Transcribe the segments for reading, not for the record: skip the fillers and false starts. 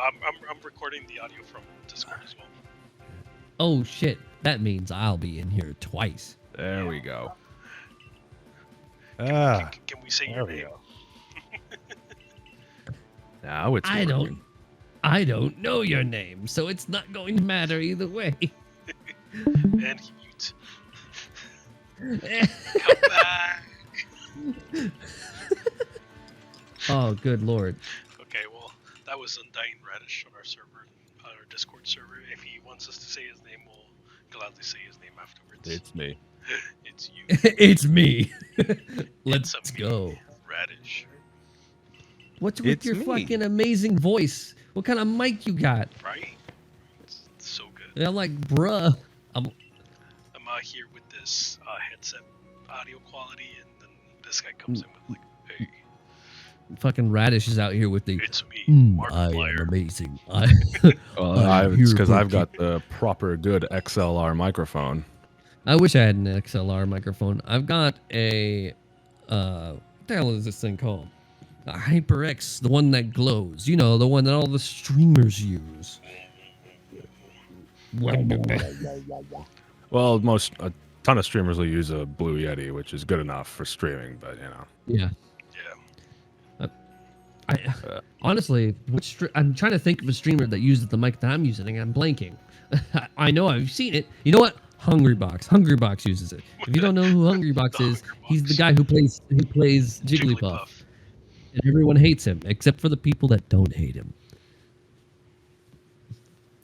I'm recording the audio from Discord as well. Oh shit! That means I'll be in here twice. There we go. Can we say your name? Now it's working. I don't know your name, so it's not going to matter either way. And mute. Come back. Oh, good lord. Okay, well, that was Undying Radish on our server, on our Discord server. If he wants us to say his name, we'll gladly say his name afterwards. It's me. It's you. It's me. Let's It's go. Radish. What's with It's your me. fucking amazing voice? What kind of mic you got? Right? It's so good. Yeah, I'm like, bruh. I'm out here with this headset audio quality, and then this guy comes in with like, hey, Fucking Radish is out here with the. it's me, I Markiplier. am amazing. It's because I've got the proper good XLR microphone. I wish I had an XLR microphone. I've got a. What the hell is this thing called? A HyperX, the one that glows. You know, the one that all the streamers use. Well, a ton of streamers will use a Blue Yeti, which is good enough for streaming, but you know. Yeah. Yeah. Honestly, I'm trying to think of a streamer that uses the mic that I'm using, and I'm blanking. I know I've seen it. You know what? Hungrybox. Hungrybox uses it. If you don't know who Hungrybox is, he's the guy who plays Jigglypuff. And everyone hates him, except for the people that don't hate him.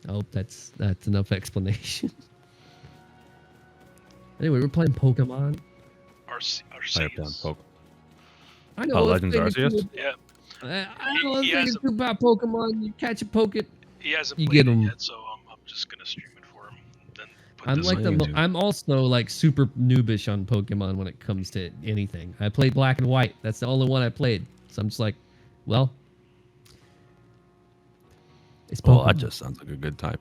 I hope that's enough explanation. Anyway, we're playing Pokemon. Arceus. I know. Oh, let's Legends play Arceus? Yeah. I don't know anything about Pokemon. You catch a Poke. He hasn't You played get it 'em. yet, so I'm just gonna stream it for him. Then put I'm this like on. I'm also like super noobish on Pokemon when it comes to anything. I played Black and White. That's the only one I played. So I'm just like, well, it's Pokemon. Well, that just sounds like a good time.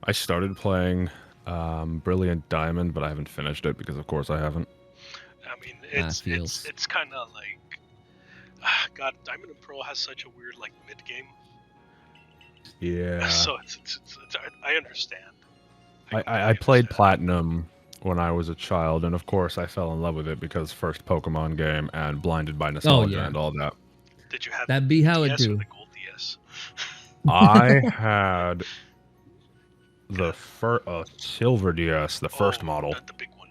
I started playing Brilliant Diamond, but I haven't finished it because, of course, I haven't. I mean, it's kind of like, God, Diamond and Pearl has such a weird like mid game. Yeah. So I understand. I played Platinum when I was a child, and of course I fell in love with it because first Pokemon game and blinded by nostalgia and all that. Did you have That'd be how it DS do. or the gold DS? I had the silver DS, the first model. The big one.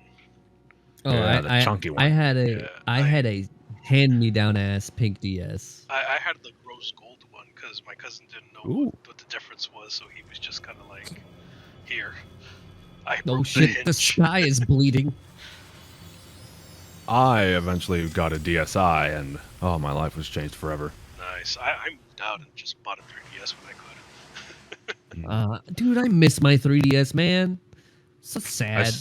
Oh, Yeah, the chunky one. I had a hand-me-down ass pink DS. I had the rose gold one because my cousin didn't know what the difference was, so he was just kind of like, here. Oh shit, the sky is bleeding. I eventually got a DSi, and oh, my life was changed forever. Nice. I moved out and just bought a 3DS when I could. Dude, I miss my 3DS, man. So sad.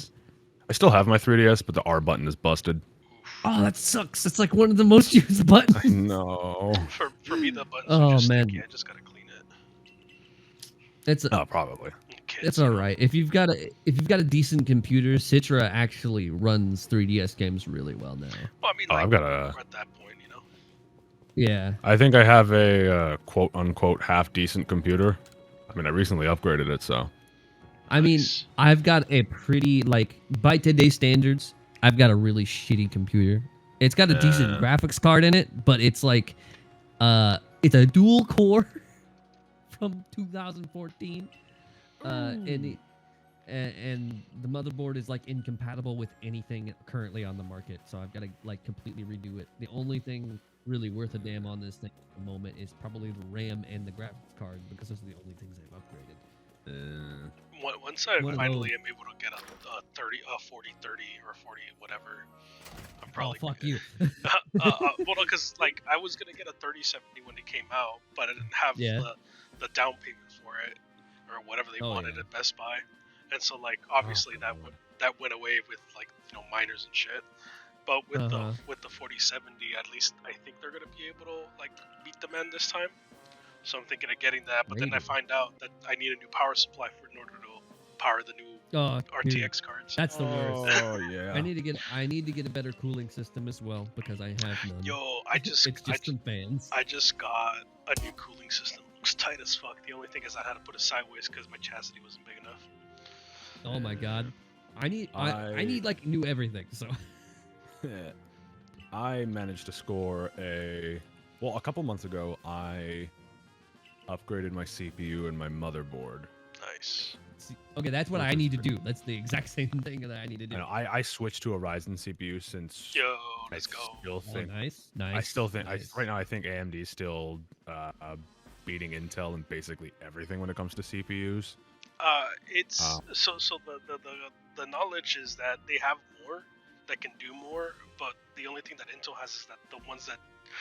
I still have my 3DS, but the R button is busted. Oh, that sucks. It's like one of the most used buttons. I know. For me, the buttons are just sticky. I just gotta clean it. Probably. It's all right. If you've got a decent computer, Citra actually runs 3DS games really well now. Well, I mean, I've got we're at that point, you know. Yeah. I think I have a quote unquote half decent computer. I mean, I recently upgraded it, so. I mean, I've got a pretty, like, by today's standards, I've got a really shitty computer. It's got a decent graphics card in it, but it's like, it's a dual core from 2014. And the motherboard is like incompatible with anything currently on the market, so I've got to like completely redo it. The only thing really worth a damn on this thing at the moment is probably the RAM and the graphics card, because those are the only things I've upgraded. Once I finally am able to get a 40, 30, or 40, whatever, I'm probably. Oh, fuck you. Well, no, because like I was gonna get a 3070 when it came out, but I didn't have the down payment for it, or whatever they wanted at Best Buy, and so like obviously that went away with like miners and shit. But with the 4070, at least I think they're gonna be able to like beat the men this time. So I'm thinking of getting that, but then I find out that I need a new power supply in order to power the new RTX cards. That's the worst. Oh yeah. I need to get a better cooling system as well, because I have none. Yo, it's just some fans. I just got a new cooling system. Looks tight as fuck. The only thing is I had to put it sideways because my chastity wasn't big enough. Oh my god. I need like new everything, so I managed to score a couple months ago I upgraded my CPU and my motherboard. Nice. Okay, that's what I need to do. That's the exact same thing that I need to do. I switched to a Ryzen CPU since. Yo, let's go. Nice. I still think right now I think AMD is still beating Intel in basically everything when it comes to CPUs. So the knowledge is that they have more that can do more, but the only thing that Intel has is that the ones that,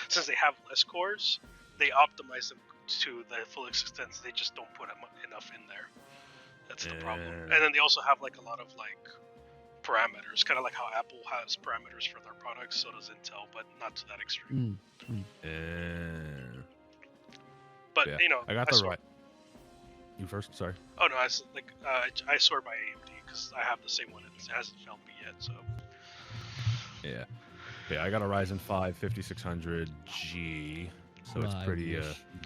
since they have less cores, they optimize them to the full extent. They just don't put enough in there. That's the problem. And then they also have like a lot of like parameters, kind of like how Apple has parameters for their products. So does Intel, but not to that extreme. But yeah. you know, I got the right. You first, sorry. Oh no, I swear by AMD because I have the same one. It hasn't failed me yet, so. Yeah, I got a Ryzen 5 5600G, so it's pretty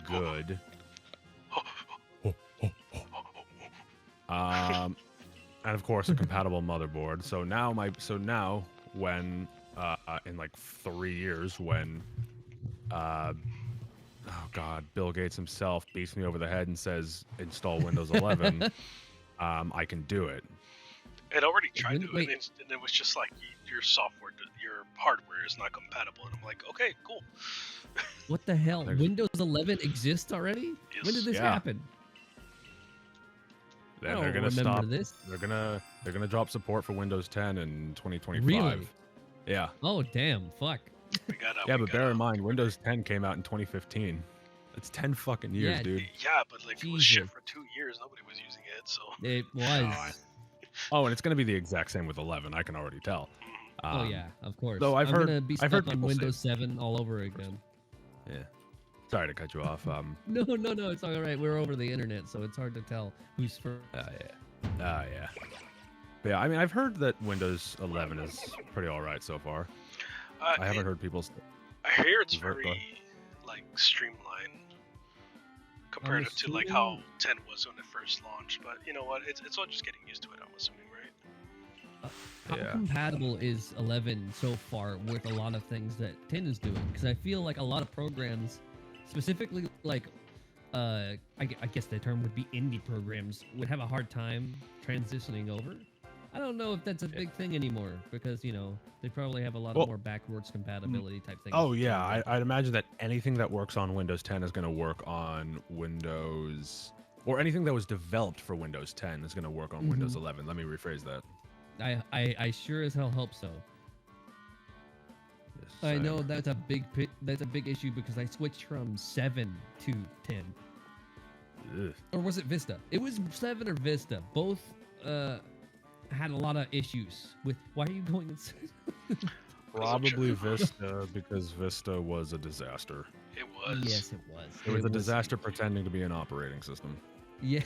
good. And of course a compatible motherboard. So now when in like 3 years when oh god, Bill Gates himself beats me over the head and says install Windows 11, I can do it. It already tried to, and it was just like your hardware is not compatible, and I'm like, okay, cool. What the hell? Windows 11 exists already? Yes. When did this happen? Then they're gonna stop. They're gonna drop support for Windows 10 in 2025. Really? Yeah. Oh damn! Fuck. But bear in mind, Windows 10 came out in 2015. It's 10 fucking years, dude. Yeah, but like it was shit for 2 years. Nobody was using it, so. It was. Oh, and it's gonna be the exact same with 11. I can already tell. Oh yeah, of course. Though I'm gonna be stuck on Windows 7 all over again. Yeah. Sorry to cut you off. No, it's all right. We're over the internet, so it's hard to tell who's first. Yeah. But yeah, I mean, I've heard that Windows 11 is pretty all right so far. I haven't heard people. I hear it's very like streamlined comparative to like how 10 was when it first launched. But you know what? It's all just getting used to it. I'm assuming, right? How compatible is 11 so far with a lot of things that 10 is doing? Because I feel like a lot of programs, specifically like I guess the term would be indie programs, would have a hard time transitioning over. I don't know if that's a big thing anymore because, you know, they probably have a lot more backwards compatibility type things. Oh, yeah. I'd imagine that anything that works on Windows 10 is going to work on Windows... Or anything that was developed for Windows 10 is going to work on Windows 11. Let me rephrase that. I sure as hell hope so. I know that's a big issue because I switched from 7 to 10. Ugh. Or was it Vista? It was 7 or Vista. Both had a lot of issues with. Why are you going inside? Probably Vista because Vista was a disaster. It was. Yes, it was. It was a disaster pretending to be an operating system. Yeah.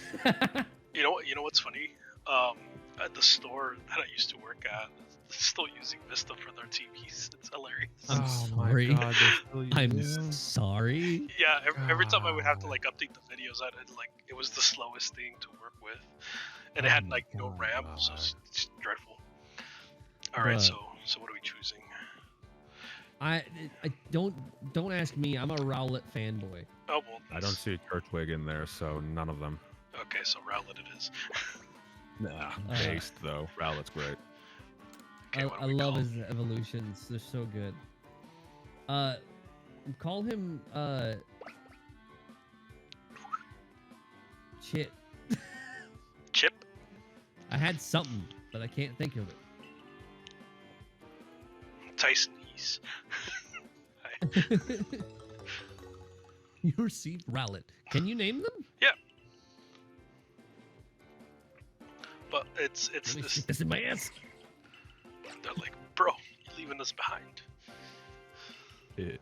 You know what's funny? At the store that I used to work at, they're still using Vista for their TVs. It's hilarious. I'm sorry. My God, I'm sorry. Yeah, every time I would have to like update the videos, it was the slowest thing to work with, and it had like no RAM, so it's dreadful. All right, so what are we choosing? I don't ask me. I'm a Rowlet fanboy. Oh well. I don't see Turtwig in there, so none of them. Okay, so Rowlet it is. Nah, based though. Rowlet's great. Okay, I love his evolutions. They're so good. Call him Chip. Chip? I had something, but I can't think of it. Tyson East. You received Rowlet. Can you name them? Yeah. But it's this in my ass. They're like, bro, you're leaving us behind. Yeah.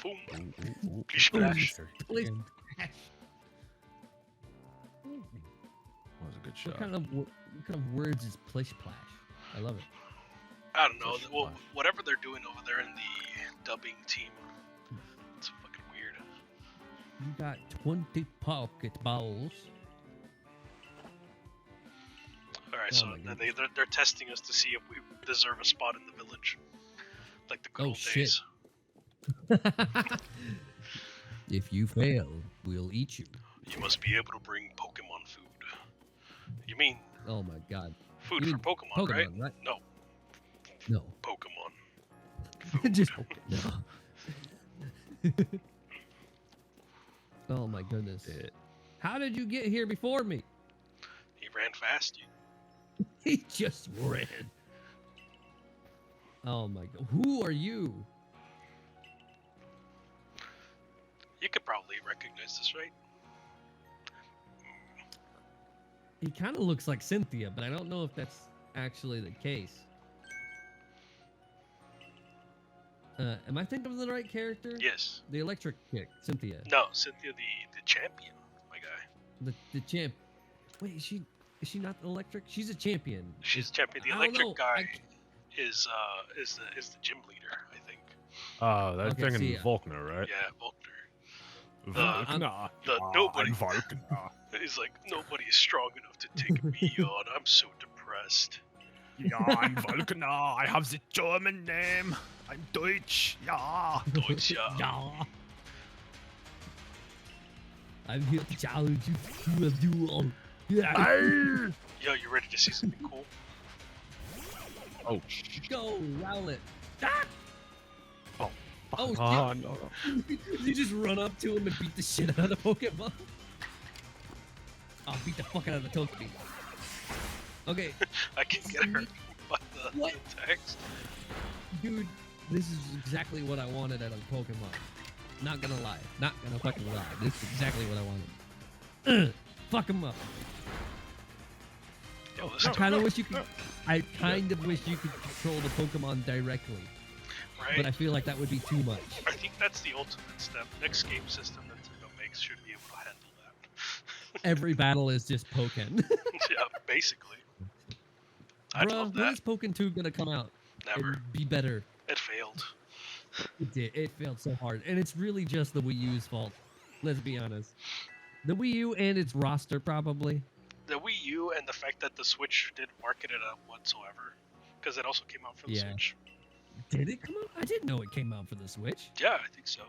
Boom. Plish splash. Plish. That was a good shot. What kind of words is plish plash? I love it. I don't know. Well, whatever they're doing over there in the dubbing team, it's fucking weird. You got 20 Pokeballs. Alright, so they're testing us to see if we deserve a spot in the village. Like the good old days. If you fail, we'll eat you. You must be able to bring Pokemon food. You mean... Oh my god. Food for Pokemon, right? No. No. Pokemon. Food. Just no. Oh my goodness. How did you get here before me? He ran fast. He just ran. Oh my god. Who are you? You could probably recognize this, right? He kind of looks like Cynthia, but I don't know if that's actually the case. Am I thinking of the right character? Yes. The electric chick, Cynthia. No, Cynthia the champion, my guy. The champ. Wait, is she not electric? She's a champion. She's a champion. The electric guy is the gym leader, I think. Oh, that's thinking Volkner, right? Yeah, Volkner. Volkner. Nobody. Volkner. He's like, nobody is strong enough to take me on. I'm so depressed. Yeah, I'm Volkner. I have the German name. I'm Deutsch. Yeah. Deutsch, yeah. Yeah. I'm here to challenge you to a duel. Yeah. Yo, you ready to see something cool? Oh, go, Rowlet. Ah! Oh, no. You just run up to him and beat the shit out of the Pokemon. I'll beat the fuck out of the Togepi. Okay. I can get hurt by the text. Dude, this is exactly what I wanted out of Pokemon. Not gonna lie. Not gonna fucking lie. This is exactly what I wanted. Fuck him up. Yo, I kind of wish you could. I kind of wish you could control the Pokemon directly. Right. But I feel like that would be too much. I think that's the ultimate step. Next game system that Nintendo makes should be able to handle that. Every battle is just Pokken. Yeah, basically. I'd love that. When is Pokken 2 gonna come out? Never. And be better. It failed. It did. It failed so hard. And it's really just the Wii U's fault. Let's be honest. The Wii U and its roster, probably. The Wii U and the fact that the Switch didn't market it out whatsoever. Because it also came out for the Switch. Did it come out? I didn't know it came out for the Switch. Yeah, I think so.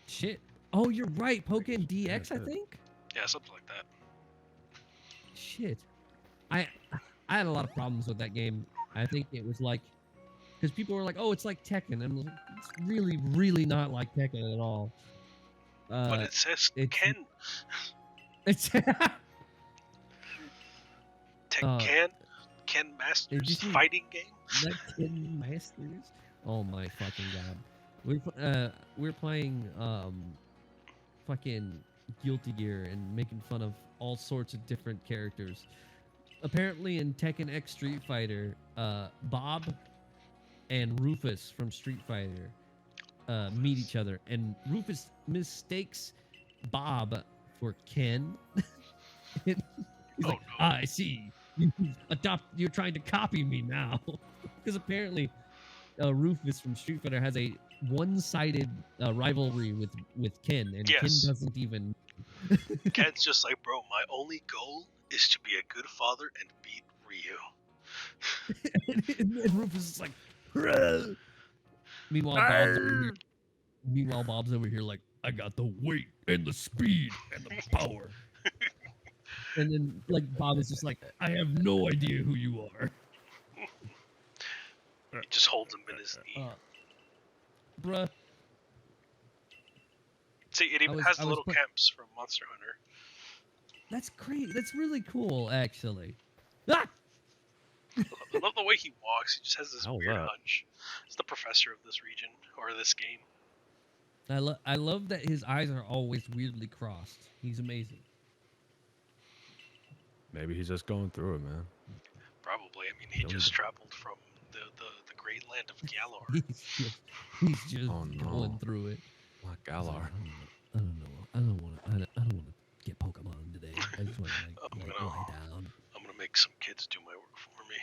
Shit. Oh, you're right. Pokken DX, I think? Yeah, something like that. Shit. I had a lot of problems with that game. I think it was like... Because people were like, oh, it's like Tekken. And I'm like, it's really, really not like Tekken at all. But it says Ken. It's... Ken Masters fighting game? Not Ken Masters? Oh my fucking god. We're playing fucking Guilty Gear and making fun of all sorts of different characters. Apparently in Tekken X Street Fighter, Bob and Rufus from Street Fighter meet each other, and Rufus mistakes Bob for Ken. He's like, no. I see. You're trying to copy me now. Because apparently Rufus from Street Fighter has a one-sided rivalry with Ken, and Ken doesn't even... Ken's just like, bro, my only goal is to be a good father and beat Ryu. and Rufus is like... Meanwhile, Bob's over here like, I got the weight and the speed and the power. And then, like, Bob is just like, I have no idea who you are. He just holds him in his knee. Bruh. See, it even has the little camps from Monster Hunter. That's great. That's really cool, actually. Ah! I love the way he walks. He just has this weird hunch. He's the professor of this region, or this game. I love that his eyes are always weirdly crossed. He's amazing. Maybe he's just going through it, man. Probably. I mean, he just traveled from the great land of Galar. he's just going through it. Not Galar. I don't know. I don't want to get Pokemon today. I just want to lie down. I'm gonna make some kids do my work for me.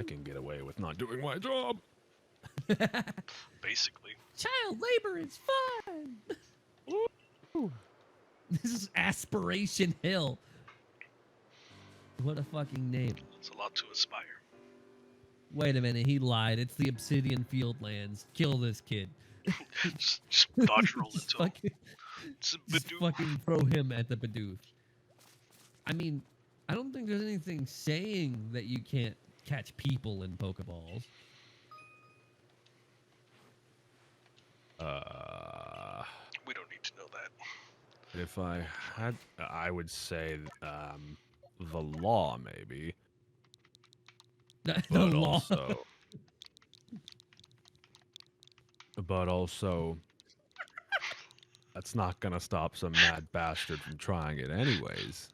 I can get away with not doing my job. Basically. Child labor is fun. Ooh. This is Aspiration Hill. What a fucking name. It's a lot to aspire. Wait a minute, he lied. It's the Obsidian Fieldlands. Kill this kid. just dodge roll into him. Just fucking throw him at the Bidoof. I mean, I don't think there's anything saying that you can't catch people in Pokeballs. We don't need to know that. If I had, I would say the law, maybe. The But law. also, but also, that's not gonna stop some mad bastard from trying it anyways.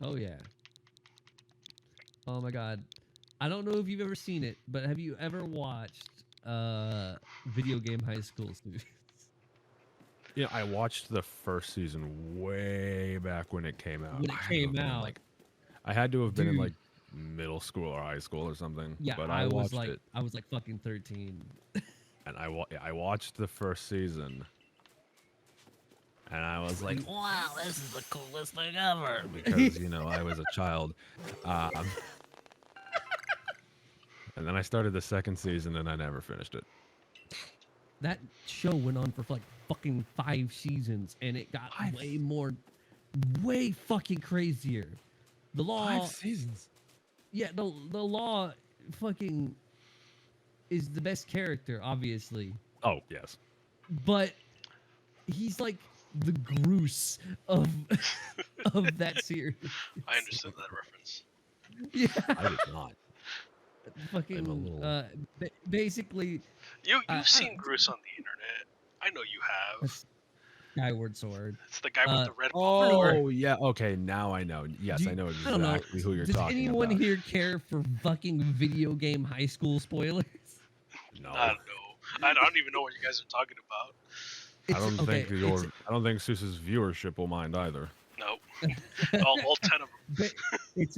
Oh yeah. Oh my god. I don't know if you've ever seen it, but have you ever watched Video Game High School Students? Yeah, I watched the first season way back when it came out. When it came out, like, I had to have been in Dude. like middle school or high school or something. Yeah, but I was watched it, like fucking 13. and I watched the first season, and I was like, wow, this is the coolest thing ever. because I was a child. And then I started the second season, and I never finished it. That show went on for like fucking 5 seasons, and it got way fucking crazier. The law, 5 seasons. yeah, the law, fucking, is the best character, obviously, Oh yes. but he's like the Groose of of that series. I understood that reference. Yeah, I did not. fucking, little- basically, You've seen Groose on the internet. I know you have. Skyward Sword. It's the guy with the red pompadour. Oh yeah. Okay, now I know. Yes, I know I don't know. exactly who you're Does talking anyone about. here care for fucking video game high school spoilers? No. I don't know. I don't even know what you guys are talking about. I don't think Seuss's viewership will mind either. No. all 10 of them. It's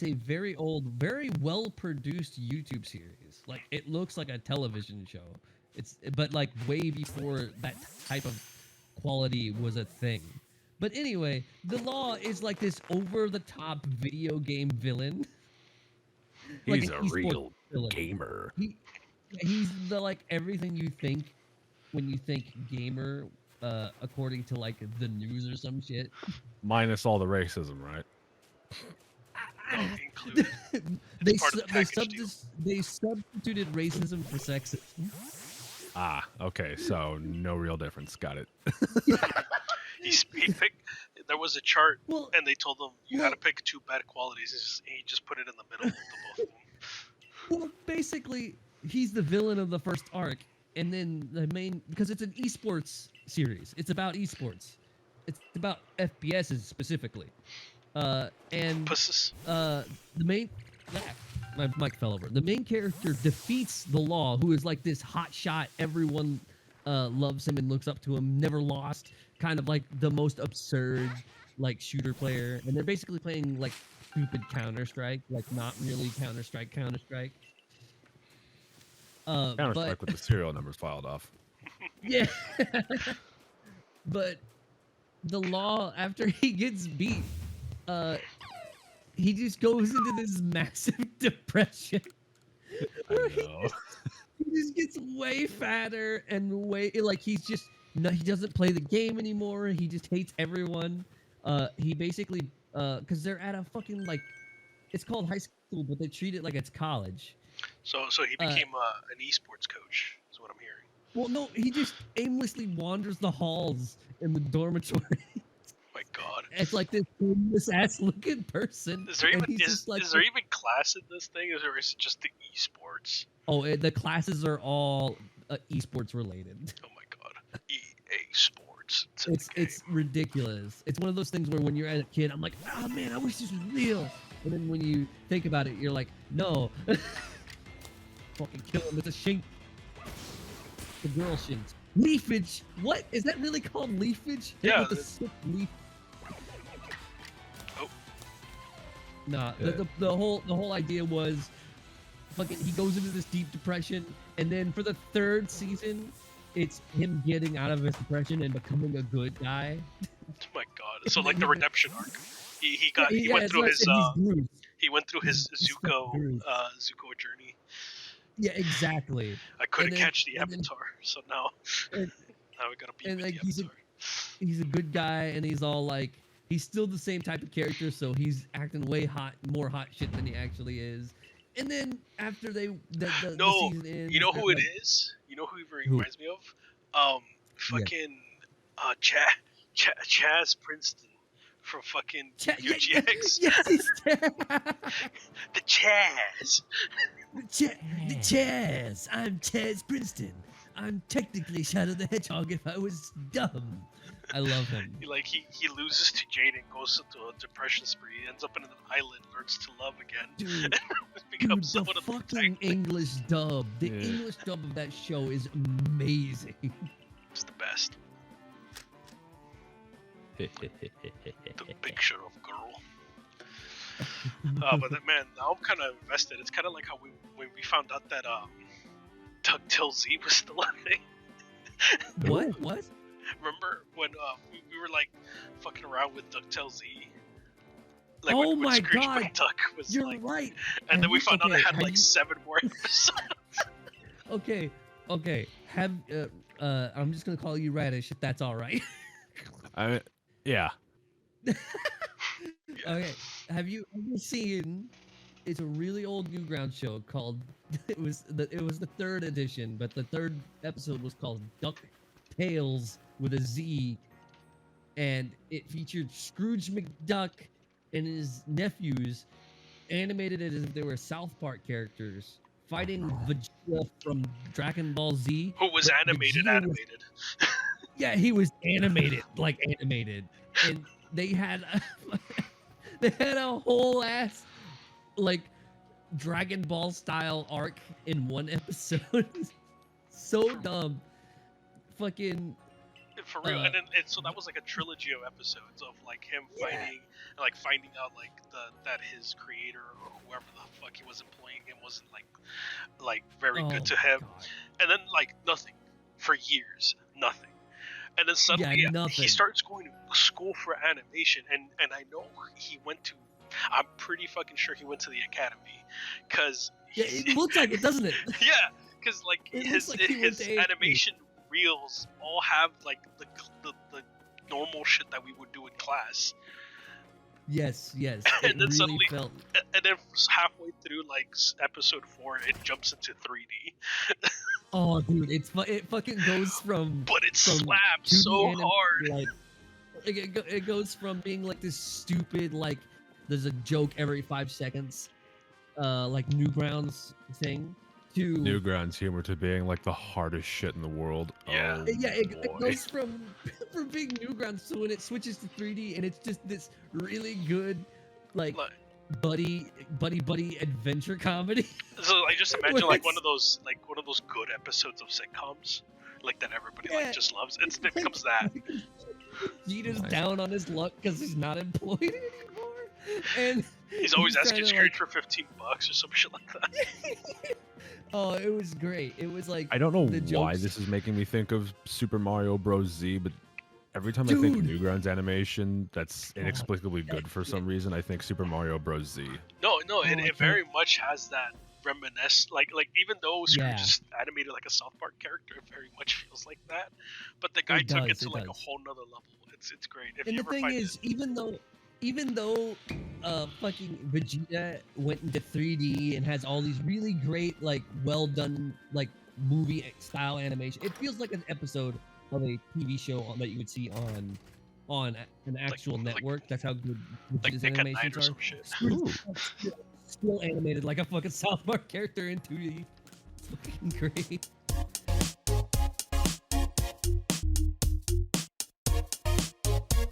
a very old, very well produced YouTube series. Like, it looks like a television show. But like way before that type of quality was a thing. But anyway, the law is like this over the top video game villain. He's Like a an esports real villain. gamer. He's the like everything you think when you think gamer, according to like the news or some shit. Minus all the racism, right? Included. They part of the package deal. substituted racism for sexism. Ah, okay. So no real difference. Got it. He picked. There was a chart, Well, and they told him you had to pick 2 bad qualities. And he just put it in the middle of the both of them. Well, basically, he's the villain of the first arc, and then the main, because it's an esports series. It's about esports. It's about FPSs specifically. And Pusses. the main, yeah, my mic fell over. The main character defeats the law, who is like this hot shot. Everyone loves him and looks up to him. Never lost. Kind of like the most absurd like shooter player, and they're basically playing like stupid Counter-Strike, like not really Counter-Strike. Counter-Strike But with the serial numbers filed off. yeah, but the law, after he gets beat, he just goes into this massive depression. Where he just gets way fatter and way like he's just no, he doesn't play the game anymore. He just hates everyone. He basically because they're at a fucking like it's called high school, but they treat it like it's college. So he became an esports coach. Is what I'm hearing. Well, no, he just aimlessly wanders the halls in the dormitory. My God. It's like this homeless ass looking person. Is there and even he's just like, is there even class in this thing, or is it just the esports? Oh, the classes are all esports related. Oh my God. EA Sports. It's ridiculous. It's one of those things where when you're a kid, I'm like, oh man, I wish this was real. And then when you think about it, you're like, no. Fucking kill him. It's a shink. The girl shinks. Leafage. What is that really called? Leafage? Yeah, With the sick leaf. Oh. Nah. The whole idea was fucking he goes into this deep depression, and then for the 3rd season, it's him getting out of his depression and becoming a good guy. Oh my god! So like the redemption arc. He went through his Zuko journey. Yeah, exactly. I couldn't catch the Avatar, so now we gotta be with like the Avatar. He's a good guy, and he's all like, he's still the same type of character, so he's acting way more hot shit than he actually is. And then after the season ends, you know who it is? You know who he reminds me of? Fucking Chaz Princeton from fucking UGX. The Chaz. The Chaz. I'm Chaz Princeton. I'm technically Shadow the Hedgehog if I was dumb. I love him. He loses to Jade and goes into a depression spree. He ends up in an island, learns to love again. Dude, becomes the fucking English dub. The English dub of that show is amazing. It's the best. The picture of girl. But man, now I'm kind of invested. It's kind of like how when we found out that Ducktalesz Z was still a thing. What? Remember when we were like fucking around with Ducktalesz Z? Like oh when my Scrooge god! McDuck was You're like, right. And then we found out it had like 7 more episodes. Okay. I'm just gonna call you Radish if that's all right. Yeah. Okay. Have you ever seen? It's a really old Newgrounds show called. It was the 3rd edition, but the 3rd episode was called Ducktalesz with a Z, and it featured Scrooge McDuck and his nephews, animated as if they were South Park characters, fighting Vegeta from Dragon Ball Z. Who was animated. Yeah, he was animated, and they had a whole ass like Dragon Ball style arc in one episode. So dumb. Fucking for real. And so that was like a trilogy of episodes of like him fighting and like finding out like that his creator or whoever the fuck he was employing him wasn't like very good to him. God. And then like nothing for years, nothing. And then suddenly he starts going to school for animation, and I know he went to. I'm pretty fucking sure he went to the academy, cause it looks like it, doesn't it? Yeah, cause like his animation reels all have like the normal shit that we would do in class. Yes. And then really suddenly, and then halfway through like episode 4, it jumps into 3D. Oh, dude, it fucking goes from. But it slaps so hard. Like, it goes from being like this stupid like there's a joke every 5 seconds, like Newgrounds thing, to Newgrounds humor to being like the hardest shit in the world. Yeah. It goes from being Newgrounds to when it switches to 3D, and it's just this really good like buddy adventure comedy. So I just imagine like one of those good episodes of sitcoms, like that everybody like just loves. It becomes that. Vegeta's down on his luck because he's not employed anymore, and he's always asking Scrooge for $15 or some shit like that. Oh, it was great. It was like I don't know why this is making me think of Super Mario Bros. Z, but every time I think of Newgrounds animation that's inexplicably good for some reason, I think Super Mario Bros. Z. No, it very much has that like even though Scrooge is animated like a South Park character, it very much feels like that. But the guy took it to like a whole nother level. It's great. And the thing is, even though fucking Vegeta went into 3D and has all these really great like well done like movie style animation, it feels like an episode of a TV show that you would see on an actual network. That's how good Vegeta's animations are. Still animated like a fucking South Park character in 2D. It's fucking great.